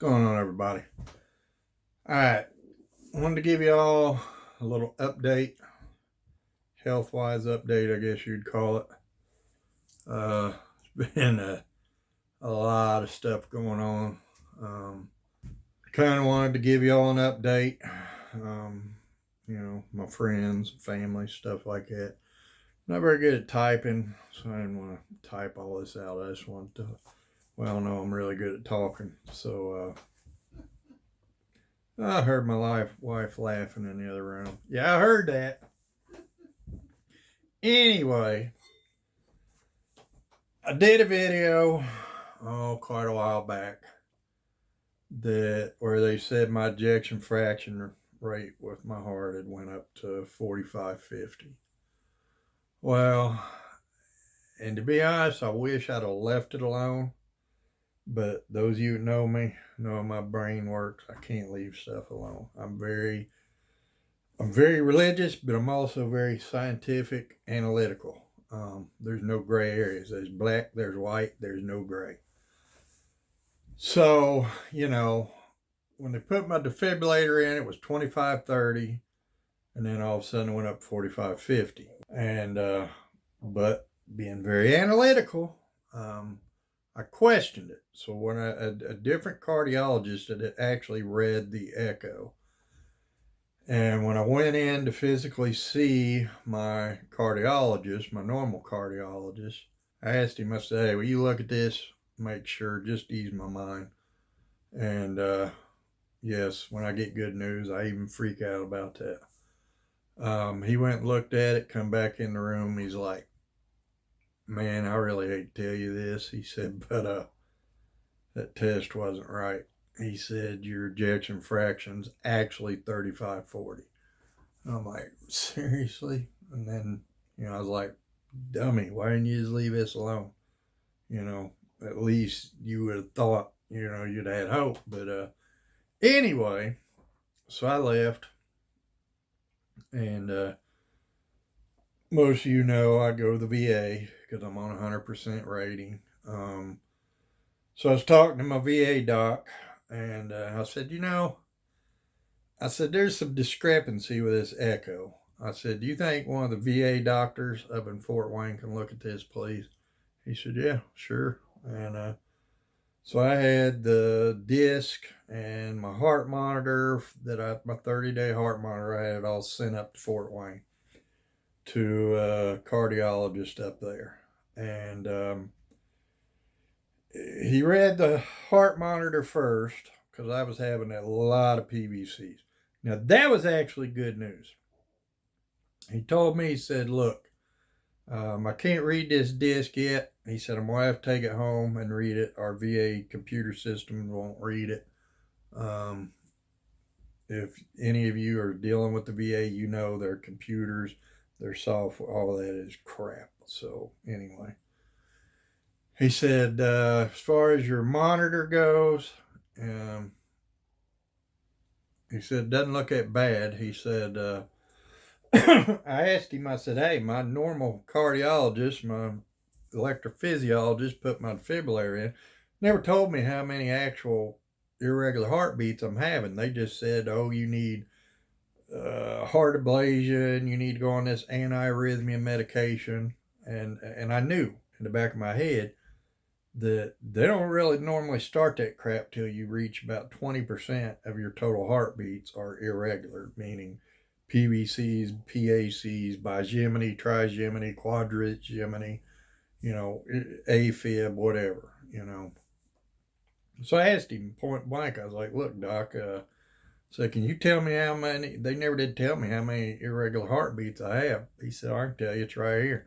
going on, everybody? All right, I wanted to give you all a little update, health-wise update, I guess you'd call it. It's been a lot of stuff going on. Kind of wanted to give you all an update. My friends, family, stuff like that. Not very good at typing, so I didn't want to type all this out. I just wanted to, no, I'm really good at talking, so I heard my wife laughing in the other room. Yeah, I heard that. Anyway, I did a video, quite a while back, where they said my ejection fraction rate with my heart had went up to 45-50. Well, and to be honest, I wish I'd have left it alone. But those of you who know me know how my brain works. I can't leave stuff alone. I'm very religious, but I'm also very scientific, analytical. There's no gray areas. There's black, there's white, there's no gray. So, when they put my defibrillator in, it was 25-30, and then all of a sudden it went up 45-50. And, but being very analytical, I questioned it. So when a different cardiologist had actually read the echo, and when I went in to physically see my cardiologist, my normal cardiologist, I asked him, I said, hey, will you look at this? Make sure, just ease my mind. And yes, when I get good news, I even freak out about that. He went and looked at it, come back in the room. He's like, man, I really hate to tell you this. He said, but that test wasn't right. He said, your ejection fraction's actually 35-40. I'm like, seriously? And then, I was like, dummy, why didn't you just leave this alone? At least you would have thought, you'd had hope. But anyway, so I left. And most of you know I go to the VA because I'm on 100% rating. So I was talking to my VA doc, and I said, there's some discrepancy with this echo. I said, do you think one of the VA doctors up in Fort Wayne can look at this, please? He said, yeah, sure. And so I had the disc and my heart monitor, my 30-day heart monitor, I had it all sent up to Fort Wayne to a cardiologist up there. And he read the heart monitor first because I was having a lot of PVCs. Now, that was actually good news. He told me, he said, look, I can't read this disc yet. He said, I'm going to have to take it home and read it. Our VA computer system won't read it. If any of you are dealing with the VA, their computers, their software, all that is crap. So anyway, he said, as far as your monitor goes, he said, doesn't look that bad. He said, I asked him, I said, hey, my normal cardiologist, my electrophysiologist put my defibrillator in, never told me how many actual irregular heartbeats I'm having. They just said, oh, you need heart ablation, you need to go on this anti-arrhythmia medication. And I knew in the back of my head that they don't really normally start that crap till you reach about 20% of your total heartbeats are irregular, meaning PVCs, PACs, bigeminy, trigeminy, quadrigeminy, AFib, whatever, So I asked him point blank, I was like, look, doc, so can you tell me how many, they never did tell me how many irregular heartbeats I have. He said, I can tell you, it's right here.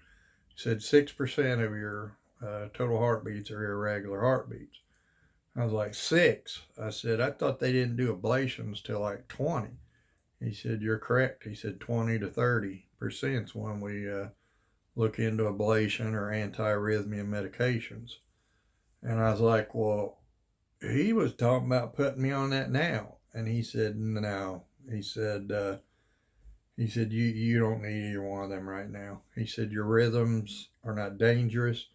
He said 6% of your total heartbeats are irregular heartbeats. I was like, 6? I said, I thought they didn't do ablations till like 20. He said, you're correct. He said 20 to 30% is when we look into ablation or anti-arrhythmia medications. And I was like, well, he was talking about putting me on that now. And he said, no. He said, you don't need either one of them right now. He said, your rhythms are not dangerous.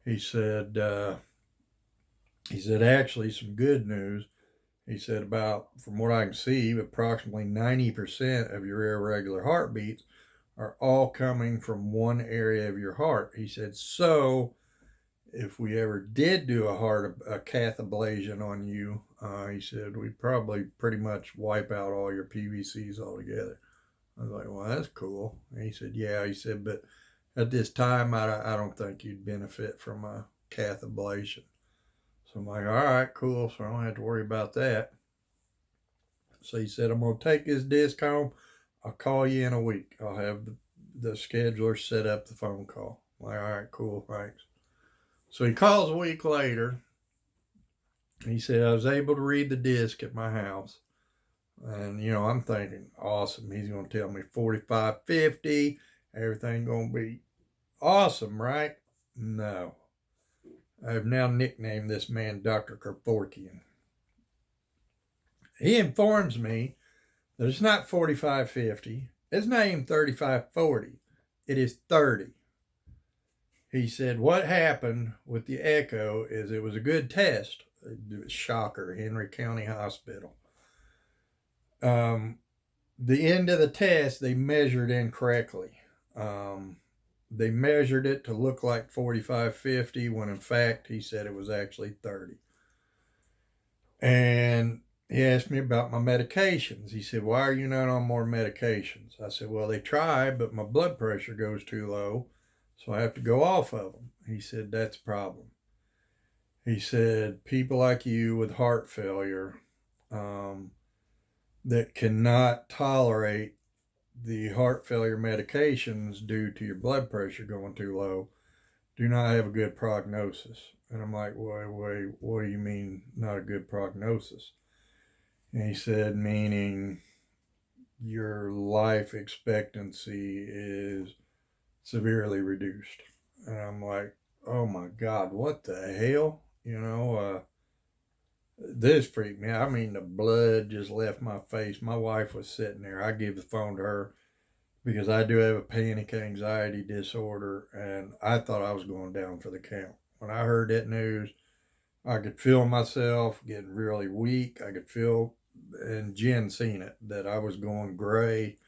He said, actually, some good news. He said from what I can see, approximately 90% of your irregular heartbeats are all coming from one area of your heart. He said, so if we ever did do a cath ablation on you, he said, we'd probably pretty much wipe out all your PVCs altogether. I was like, well, that's cool. And he said, yeah. He said, but at this time, I don't think you'd benefit from a cath ablation. So I'm like, all right, cool. So I don't have to worry about that. So he said, I'm going to take this disc home. I'll call you in a week. I'll have the scheduler set up the phone call. I'm like, all right, cool, thanks. So he calls a week later. He said, I was able to read the disc at my house. And, I'm thinking, awesome. He's going to tell me 4550. Everything going to be awesome, right? No. I've now nicknamed this man Dr. Kevorkian. He informs me that it's not 4550. It's not even 3540. It is 30. He said what happened with the echo is it was a good test. Shocker, Henry County Hospital. The end of the test, they measured incorrectly. They measured it to look like 4550 when in fact he said it was actually 30. And he asked me about my medications. He said, why are you not on more medications? I said, well, they tried, but my blood pressure goes too low, so I have to go off of them. He said, that's a problem. He said, people like you with heart failure that cannot tolerate the heart failure medications due to your blood pressure going too low do not have a good prognosis. And I'm like, wait, what do you mean not a good prognosis? And he said, meaning your life expectancy is severely reduced. And I'm like, oh my God, what the hell? This freaked me out. I mean, the blood just left my face. My wife was sitting there. I gave the phone to her because I do have a panic anxiety disorder, and I thought I was going down for the count. When I heard that news, I could feel myself getting really weak. I could feel, and Jen seen it, that I was going gray.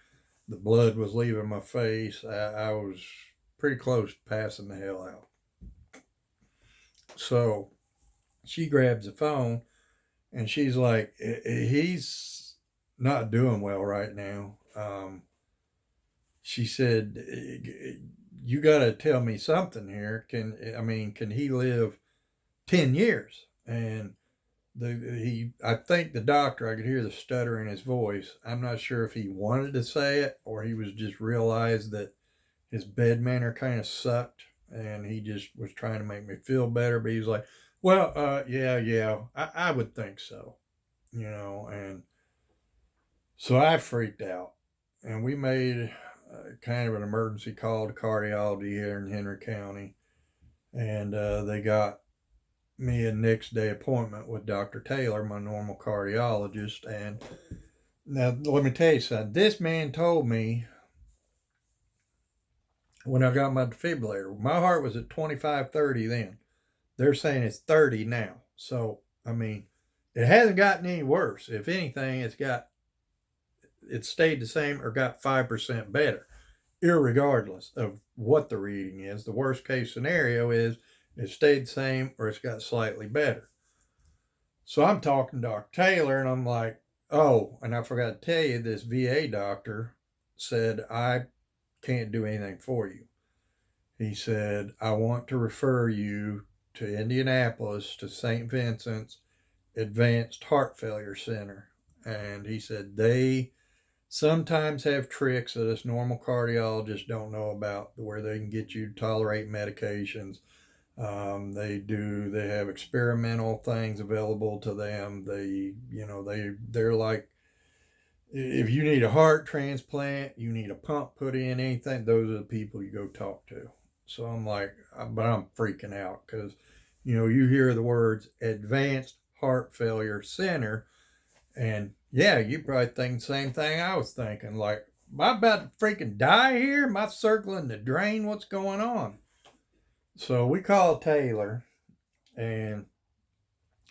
The blood was leaving my face. I was pretty close to passing the hell out. So she grabs the phone and she's like, he's not doing well right now. She said, you got to tell me something here. Can he live 10 years? And I think the doctor, I could hear the stutter in his voice. I'm not sure if he wanted to say it or he was just realized that his bed manner kind of sucked and he just was trying to make me feel better. But he was like, well, yeah, I would think so, and so I freaked out and we made kind of an emergency call to cardiology here in Henry County. And they got me a next day appointment with Dr. Taylor, my normal cardiologist. And now let me tell you something. This man told me when I got my defibrillator, my heart was at 25/30 then. They're saying it's 30 now. So, it hasn't gotten any worse. If anything, it stayed the same or got 5% better, irregardless of what the reading is. The worst case scenario is it stayed the same or it's got slightly better. So I'm talking to Dr. Taylor and I'm like, oh, and I forgot to tell you, this VA doctor said, I can't do anything for you. He said, I want to refer you to Indianapolis to St. Vincent's Advanced Heart Failure Center. And he said, they sometimes have tricks that us normal cardiologists don't know about where they can get you to tolerate medications. They have experimental things available to them. They're like, if you need a heart transplant, you need a pump put in, anything, those are the people you go talk to. So I'm like, but I'm freaking out because, you hear the words Advanced Heart Failure Center, and yeah, you probably think the same thing I was thinking. Like, am I about to freaking die here? Am I circling the drain? What's going on? So we called Taylor, and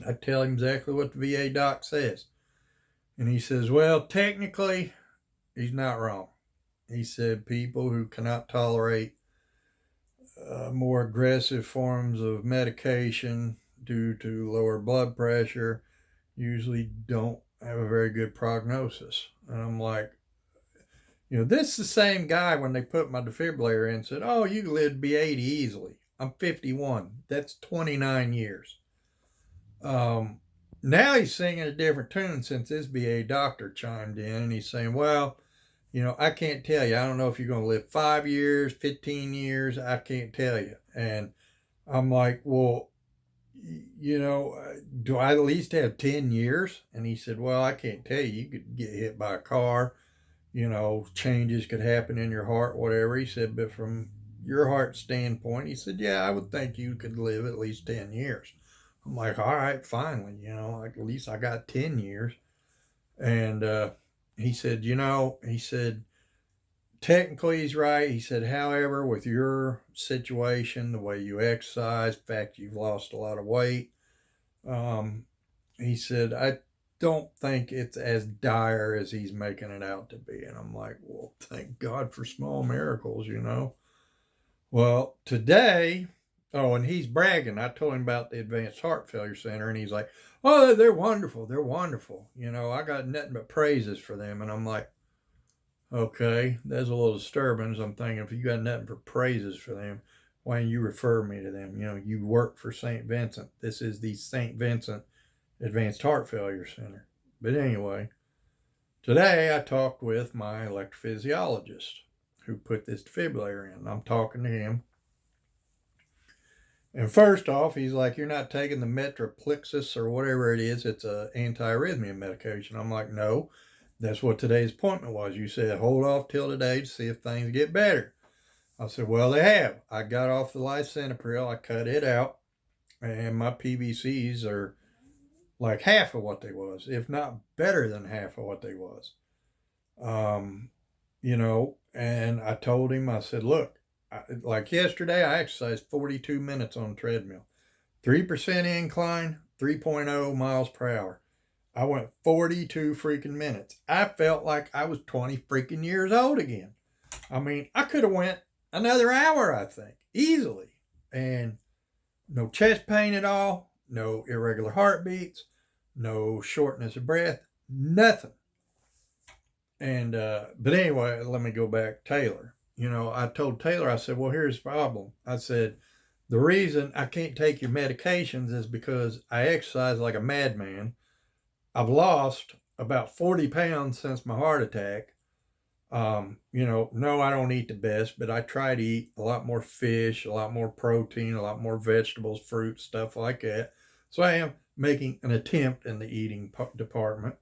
I tell him exactly what the VA doc says. And he says, well, technically, he's not wrong. He said people who cannot tolerate more aggressive forms of medication due to lower blood pressure usually don't have a very good prognosis. And I'm like, this is the same guy when they put my defibrillator in said, oh, you can live to be 80 easily. I'm 51. That's 29 years. Now he's singing a different tune since this VA doctor chimed in, and he's saying, well, I can't tell you. I don't know if you're going to live 5 years, 15 years. I can't tell you. And I'm like, well, do I at least have 10 years? And he said, well, I can't tell you. You could get hit by a car. Changes could happen in your heart, whatever. He said, but from your heart standpoint, he said, yeah, I would think you could live at least 10 years. I'm like, all right, finally, at least I got 10 years. And he said, he said, technically he's right. He said, however, with your situation, the way you exercise, the fact you've lost a lot of weight, he said, I don't think it's as dire as he's making it out to be. And I'm like, well, thank God for small miracles, Well, today, and he's bragging. I told him about the Advanced Heart Failure Center, and he's like, oh, they're wonderful. They're wonderful. I got nothing but praises for them. And I'm like, okay, that's a little disturbing. I'm thinking, if you got nothing for praises for them, why don't you refer me to them? You work for St. Vincent. This is the St. Vincent Advanced Heart Failure Center. But anyway, today I talked with my electrophysiologist who put this defibrillator in. I'm talking to him. And first off, he's like, you're not taking the Metroplexis or whatever it is. It's an anti-arrhythmia medication. I'm like, no, that's what today's appointment was. You said, hold off till today to see if things get better. I said, well, they have. I got off the lisinopril. I cut it out. And my PVCs are like half of what they was, if not better than half of what they was. And I told him, I said, look, like yesterday, I exercised 42 minutes on the treadmill, 3% incline, 3.0 miles per hour. I went 42 freaking minutes. I felt like I was 20 freaking years old again. I mean, I could have went another hour, I think, easily. And no chest pain at all, no irregular heartbeats, no shortness of breath, nothing. And, but anyway, let me go back to Taylor. I told Taylor, I said, well, here's the problem. I said, the reason I can't take your medications is because I exercise like a madman. I've lost about 40 pounds since my heart attack. No, I don't eat the best, but I try to eat a lot more fish, a lot more protein, a lot more vegetables, fruits, stuff like that. So I am making an attempt in the eating department.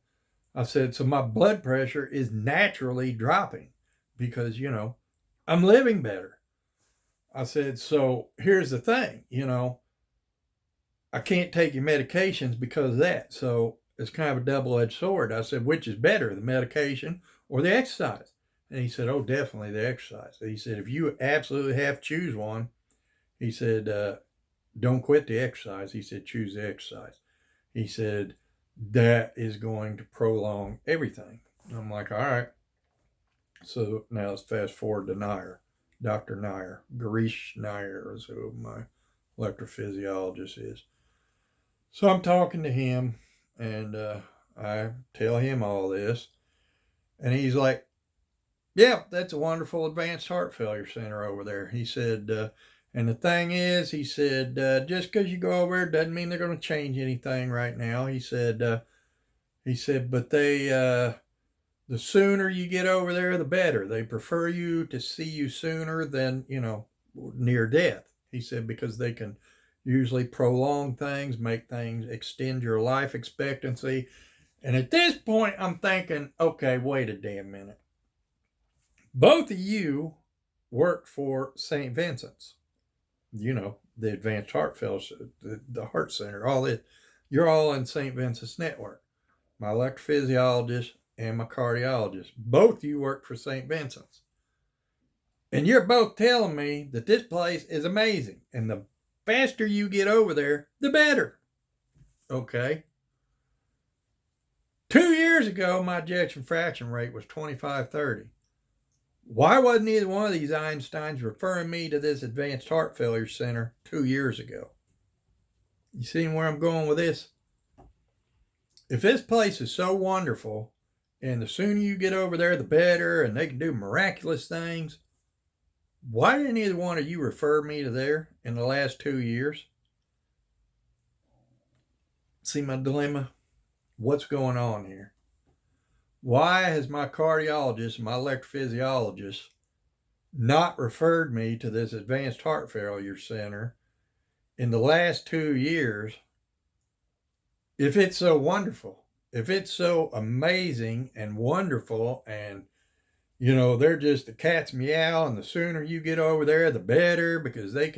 I said, so my blood pressure is naturally dropping because, I'm living better. I said, so here's the thing, I can't take your medications because of that. So it's kind of a double-edged sword. I said, which is better, the medication or the exercise? And he said, oh, definitely the exercise. He said, if you absolutely have to choose one, he said, don't quit the exercise. He said, choose the exercise. He said, that is going to prolong everything. I'm like, all right. So now let's fast forward to Nair, Dr. Nair, Garish Nair is who my electrophysiologist is. So I'm talking to him, and I tell him all this, and he's like, yeah, that's a wonderful Advanced Heart Failure Center over there. He said, and the thing is, he said, just because you go over there doesn't mean they're going to change anything right now. He said, but they, the sooner you get over there, the better. They prefer you to see you sooner than, near death. He said, because they can usually prolong things, make things, extend your life expectancy. And at this point, I'm thinking, okay, wait a damn minute. Both of you work for St. Vincent's, the Advanced Heart Fellowship, the Heart Center, all this. You're all in St. Vincent's network. My electrophysiologist and my cardiologist. Both of you work for St. Vincent's. And you're both telling me that this place is amazing. And the faster you get over there, the better. Okay. 2 years ago, my ejection fraction rate was 25/30. Why wasn't either one of these Einsteins referring me to this advanced heart failure center 2 years ago? You see where I'm going with this? If this place is so wonderful, and the sooner you get over there, the better, and they can do miraculous things, why didn't either one of you refer me to there in the last 2 years? See my dilemma? What's going on here? Why has my cardiologist and my electrophysiologist not referred me to this advanced heart failure center in the last 2 years if it's so wonderful? If it's so amazing and wonderful, and they're just the cat's meow, and the sooner you get over there the better, because they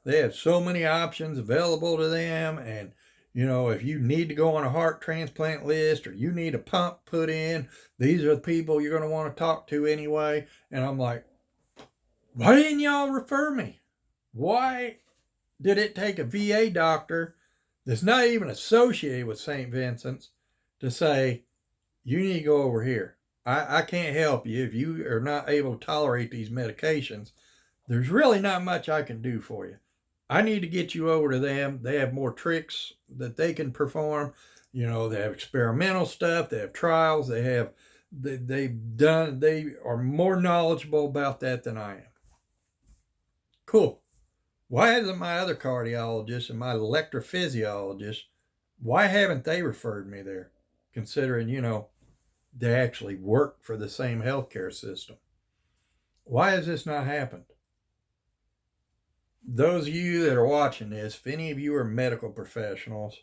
have so many options available to them. And if you need to go on a heart transplant list, or you need a pump put in, these are the people you're going to want to talk to anyway. And I'm like, why didn't y'all refer me? Why did it take a VA doctor that's not even associated with St. Vincent's to say, you need to go over here? I can't help you if you are not able to tolerate these medications. There's really not much I can do for you. I need to get you over to them. They have more tricks that they can perform. They have experimental stuff. They have trials. They are more knowledgeable about that than I am. Cool. Why hasn't my other cardiologist and my electrophysiologist, why haven't they referred me there? Considering, they actually work for the same healthcare system. Why has this not happened? Those of you that are watching this, if any of you are medical professionals,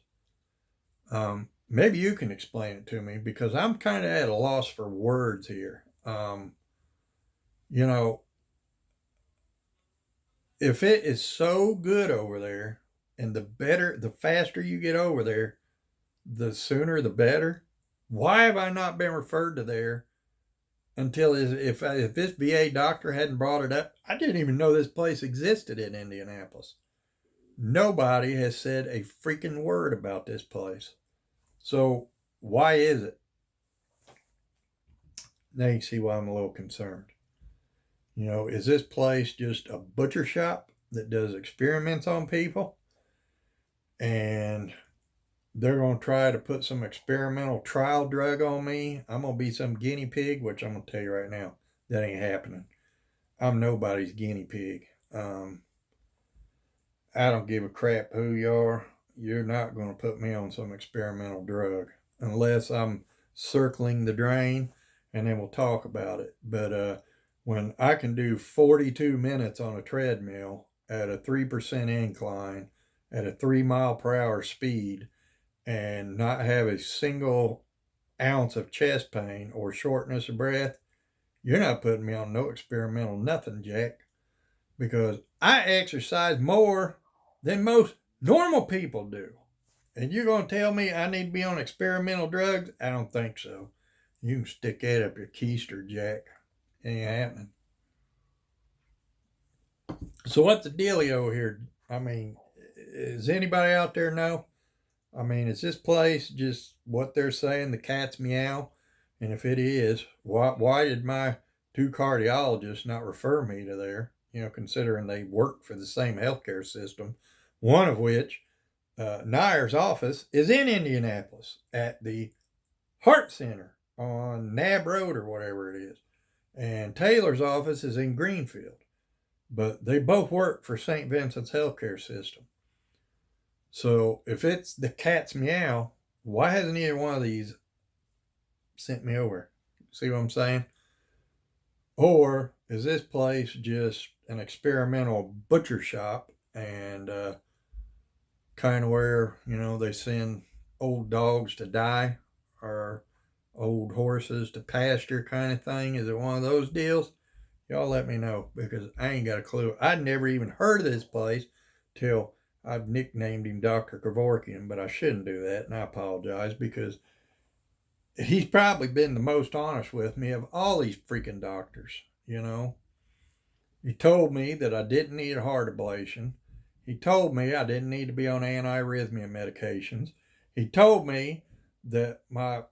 maybe you can explain it to me, because I'm kind of at a loss for words here. If it is so good over there, and the faster you get over there, the sooner the better, why have I not been referred to there until if this VA doctor hadn't brought it up? I didn't even know this place existed in Indianapolis. Nobody has said a freaking word about this place. So why is it? Now you see why I'm a little concerned. Is this place just a butcher shop that does experiments on people? And they're going to try to put some experimental trial drug on me. I'm going to be some guinea pig, which I'm going to tell you right now, that ain't happening. I'm nobody's guinea pig. I don't give a crap who you are. You're not going to put me on some experimental drug unless I'm circling the drain, and then we'll talk about it. But when I can do 42 minutes on a treadmill at a 3% incline at a 3 mile per hour speed, and not have a single ounce of chest pain or shortness of breath, you're not putting me on no experimental nothing, Jack, because I exercise more than most normal people do. And you're going to tell me I need to be on experimental drugs? I don't think so. You can stick that up your keister, Jack. It ain't happening. So what's the dealio here? I mean, does anybody out there know? I mean, is this place just what they're saying, the cat's meow? And if it is, why did my 2 cardiologists not refer me to there? Considering they work for the same healthcare system, one of which, Nier's office, is in Indianapolis at the Heart Center on Nab Road or whatever it is. And Taylor's office is in Greenfield. But they both work for St. Vincent's healthcare system. So if it's the cat's meow, why hasn't either one of these sent me over? See what I'm saying? Or is this place just an experimental butcher shop, and kind of where, they send old dogs to die or old horses to pasture kind of thing? Is it one of those deals? Y'all let me know, because I ain't got a clue. I'd never even heard of this place till I've nicknamed him Dr. Kevorkian, but I shouldn't do that, and I apologize, because he's probably been the most honest with me of all these freaking doctors. He told me that I didn't need a heart ablation. He told me I didn't need to be on antiarrhythmia medications. He told me that my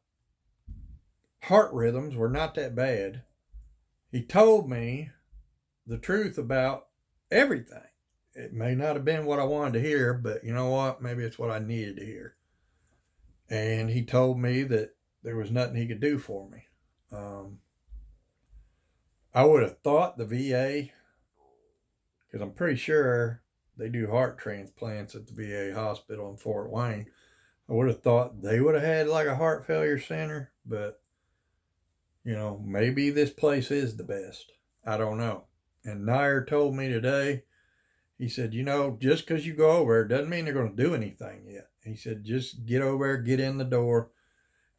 heart rhythms were not that bad. He told me the truth about everything. It may not have been what I wanted to hear, but you know what? Maybe it's what I needed to hear. And he told me that there was nothing he could do for me. I would have thought the VA, because I'm pretty sure they do heart transplants at the VA hospital in Fort Wayne. I would have thought they would have had like a heart failure center, but maybe this place is the best. I don't know. And Nair told me today, he said, just because you go over there doesn't mean they're going to do anything yet. He said, just get over there, get in the door.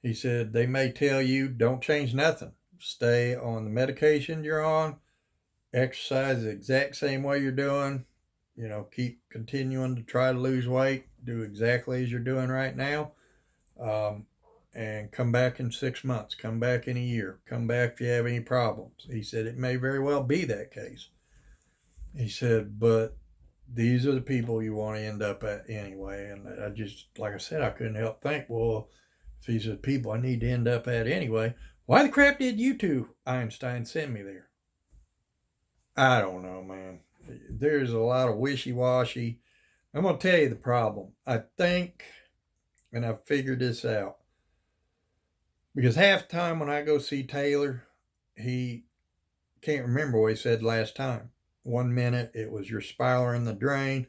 He said, they may tell you, don't change nothing. Stay on the medication you're on, exercise the exact same way you're doing, keep continuing to try to lose weight, do exactly as you're doing right now, and come back in 6 months, come back in a year, come back if you have any problems. He said, it may very well be that case. He said, but these are the people you want to end up at anyway. And I just, like I said, I couldn't help think, well, if these are the people I need to end up at anyway, why the crap did you two, Einstein, send me there? I don't know, man. There's a lot of wishy-washy. I'm going to tell you the problem. I think, and I've figured this out, because half the time when I go see Taylor, he can't remember what he said last time. 1 minute, it was your spiral in the drain.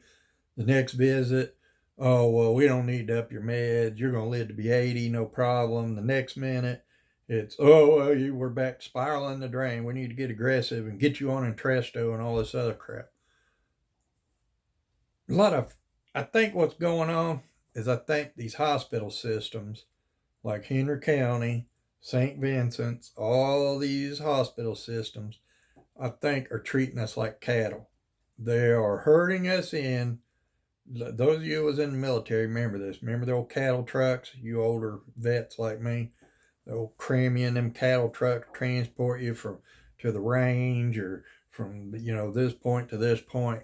The next visit, oh, well, we don't need to up your meds. You're going to live to be 80, no problem. The next minute, it's, oh, well, you were back spiraling the drain. We need to get aggressive and get you on Entresto and all this other crap. I think what's going on is I think these hospital systems like Henry County, St. Vincent's, all these hospital systems, I think are treating us like cattle. They are herding us in. Those of you who was in the military remember this. Remember the old cattle trucks? You older vets like me. They'll cram you in them cattle trucks, transport you to the range or from this point to this point.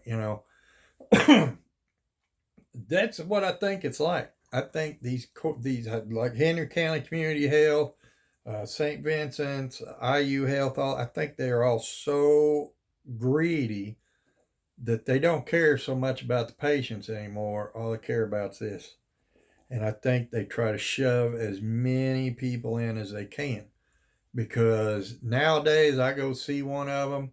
That's what I think it's like. I think these like Henry County Community Health, St. Vincent's, IU Health, I think they are all so greedy that they don't care so much about the patients anymore. All they care about is this. And I think they try to shove as many people in as they can. Because nowadays I go see one of them,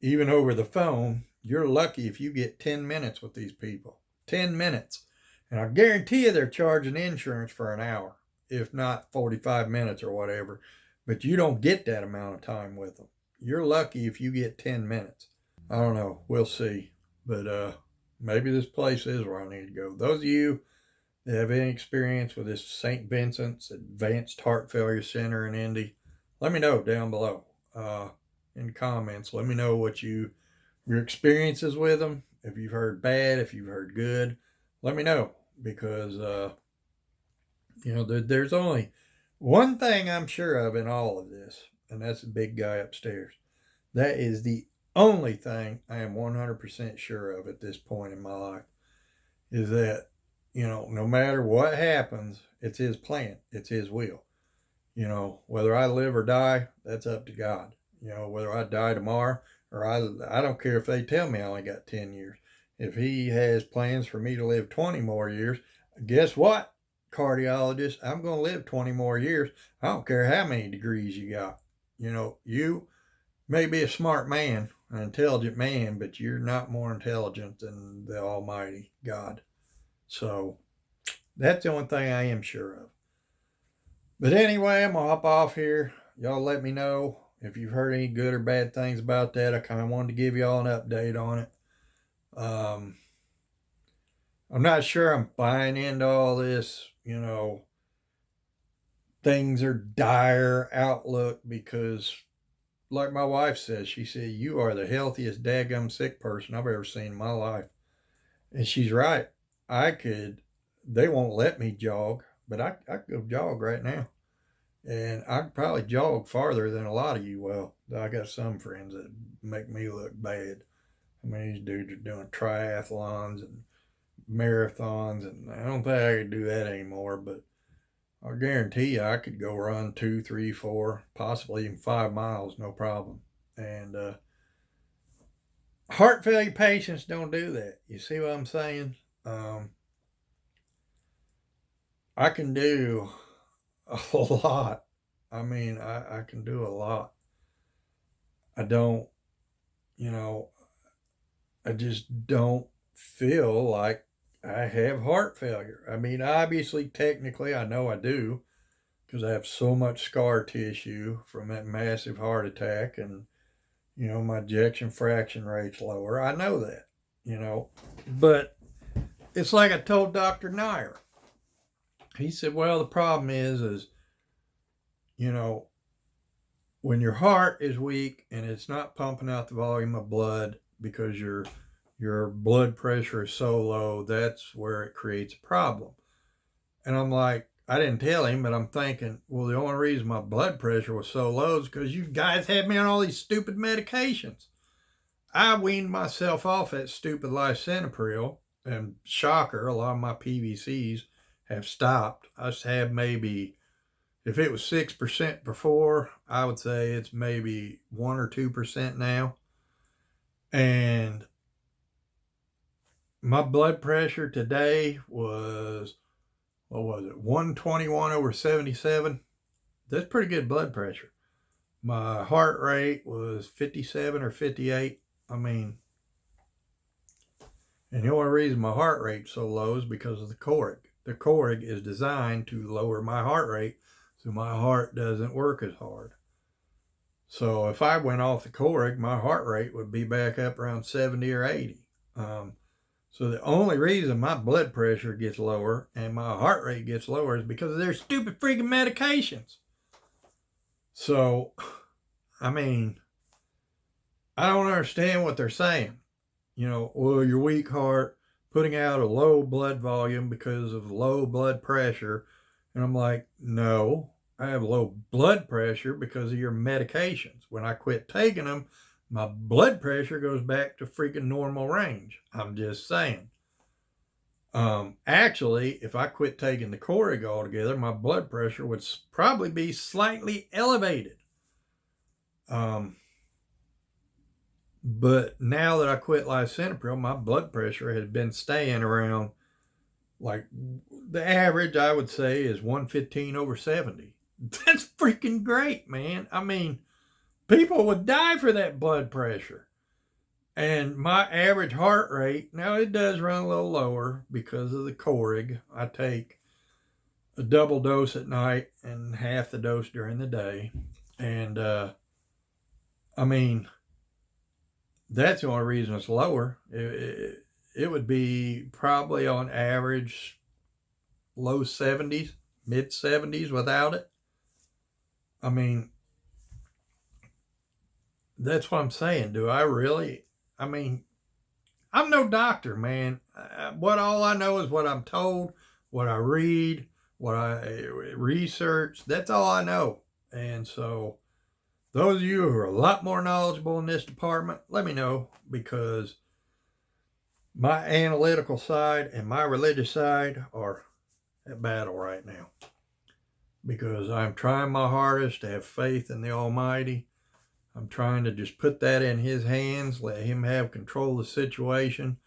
even over the phone, you're lucky if you get 10 minutes with these people. 10 minutes. And I guarantee you they're charging insurance for an hour, if not 45 minutes or whatever. But you don't get that amount of time with them. You're lucky if you get 10 minutes. I don't know. We'll see. But maybe this place is where I need to go. Those of you that have any experience with this St. Vincent's Advanced Heart Failure Center in Indy, let me know down below in the comments. Let me know what your experiences with them. If you've heard bad, if you've heard good, let me know. Because, there's only one thing I'm sure of in all of this, and that's the big guy upstairs. That is the only thing I am 100% sure of at this point in my life, is that, no matter what happens, it's his plan. It's his will. Whether I live or die, that's up to God. Whether I die tomorrow or I don't care if they tell me I only got 10 years. If he has plans for me to live 20 more years, guess what, cardiologist? I'm going to live 20 more years. I don't care how many degrees you got. You may be a smart man, an intelligent man, but you're not more intelligent than the Almighty God. So that's the only thing I am sure of. But anyway, I'm going to hop off here. Y'all let me know if you've heard any good or bad things about that. I kind of wanted to give y'all an update on it. I'm not sure I'm buying into all this, things are dire outlook, because like my wife says, she said, you are the healthiest daggum sick person I've ever seen in my life. And she's right. They won't let me jog, but I could go jog right now. And I could probably jog farther than a lot of you. Well, I got some friends that make me look bad. I mean, these dudes are doing triathlons and marathons, and I don't think I could do that anymore, but I guarantee you I could go run 2, 3, 4, possibly even 5 miles, no problem. And heart failure patients don't do that. You see what I'm saying? I can do a lot. I mean, I can do a lot. I don't, you know, I just don't feel like I have heart failure. I mean, obviously, technically, I know I do because I have so much scar tissue from that massive heart attack, and my ejection fraction rate's lower. I know that, but it's like I told Dr. Nair. He said, well, the problem is, you know, when your heart is weak and it's not pumping out the volume of blood because your blood pressure is so low, that's where it creates a problem. And I'm like, I didn't tell him, but I'm thinking, well, the only reason my blood pressure was so low is because you guys had me on all these stupid medications. I weaned myself off that stupid lisinopril, and shocker, a lot of my PVCs have stopped. I just have maybe, if it was 6% before, I would say it's maybe 1 or 2% now. And my blood pressure today was, what was it, 121/77? That's pretty good blood pressure. My heart rate was 57 or 58. I mean, and the only reason my heart rate's so low is because of the Coreg. The Coreg is designed to lower my heart rate so my heart doesn't work as hard. So if I went off the Coreg, my heart rate would be back up around 70 or 80. So the only reason my blood pressure gets lower and my heart rate gets lower is because of their stupid freaking medications. So, I mean, I don't understand what they're saying. Well, your weak heart putting out a low blood volume because of low blood pressure. And I'm like, no, I have low blood pressure because of your medications. When I quit taking them, my blood pressure goes back to freaking normal range. I'm just saying. Actually, if I quit taking the Coreg altogether, my blood pressure would probably be slightly elevated. But now that I quit lisinopril, my blood pressure has been staying around, like, the average I would say is 115/70. That's freaking great, man. I mean, people would die for that blood pressure. And my average heart rate, now it does run a little lower because of the Coreg. I take a double dose at night and half the dose during the day. And, I mean, that's the only reason it's lower. It would be probably on average low 70s, mid 70s without it. I mean, that's what I'm saying. Do I really? I mean, I'm no doctor, man. All I know is what I'm told, what I read, what I research. That's all I know. And so, those of you who are a lot more knowledgeable in this department, let me know, because my analytical side and my religious side are at battle right now. Because I'm trying my hardest to have faith in the Almighty. I'm trying to just put that in His hands, let Him have control of the situation.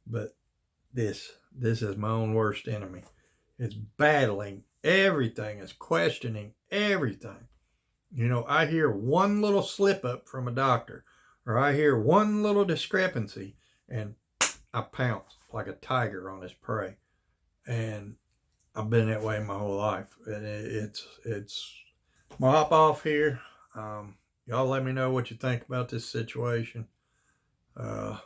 But this is my own worst enemy. It's battling everything. It's questioning everything. I hear one little slip up from a doctor, or I hear one little discrepancy, and I pounce like a tiger on his prey. And I've been that way my whole life. It's I'm gonna hop off here. Y'all let me know what you think about this situation. Am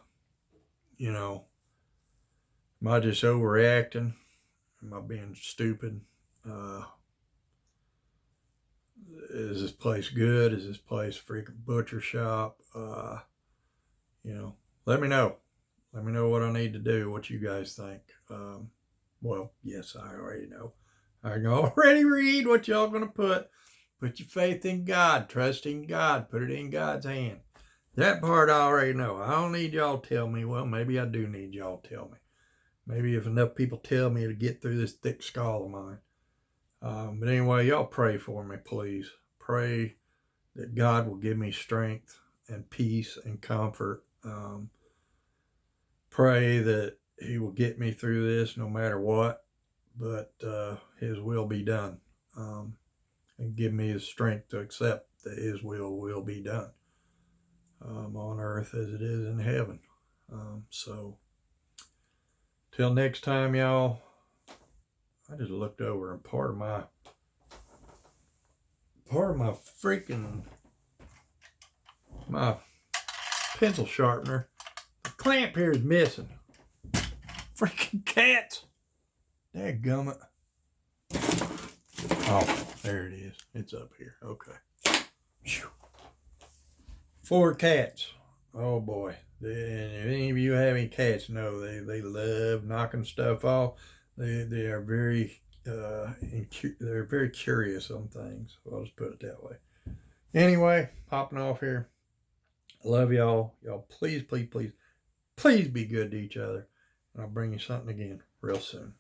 I just overreacting? Am I being stupid? Is this place good? Is this place a freaking butcher shop? Let me know. Let me know what I need to do, what you guys think. Well, yes, I already know. I can already read what y'all going to put. Put your faith in God. Trust in God. Put it in God's hand. That part I already know. I don't need y'all to tell me. Well, maybe I do need y'all to tell me. Maybe if enough people tell me to get through this thick skull of mine. But anyway, y'all pray for me, please. Pray that God will give me strength and peace and comfort. Pray that He will get me through this no matter what, but His will be done. And give me the strength to accept that His will be done on earth as it is in heaven. So, till next time, y'all. I just looked over and part of my freaking my pencil sharpener, the clamp here is missing. Freaking cats! Dadgummit. Oh, there it is. It's up here. Okay. Whew. 4 cats. Oh boy. And if any of you have any cats, know they love knocking stuff off. They are very they're very curious on things. I'll just put it that way. Anyway, popping off here. I love y'all. Y'all please be good to each other. And I'll bring you something again real soon.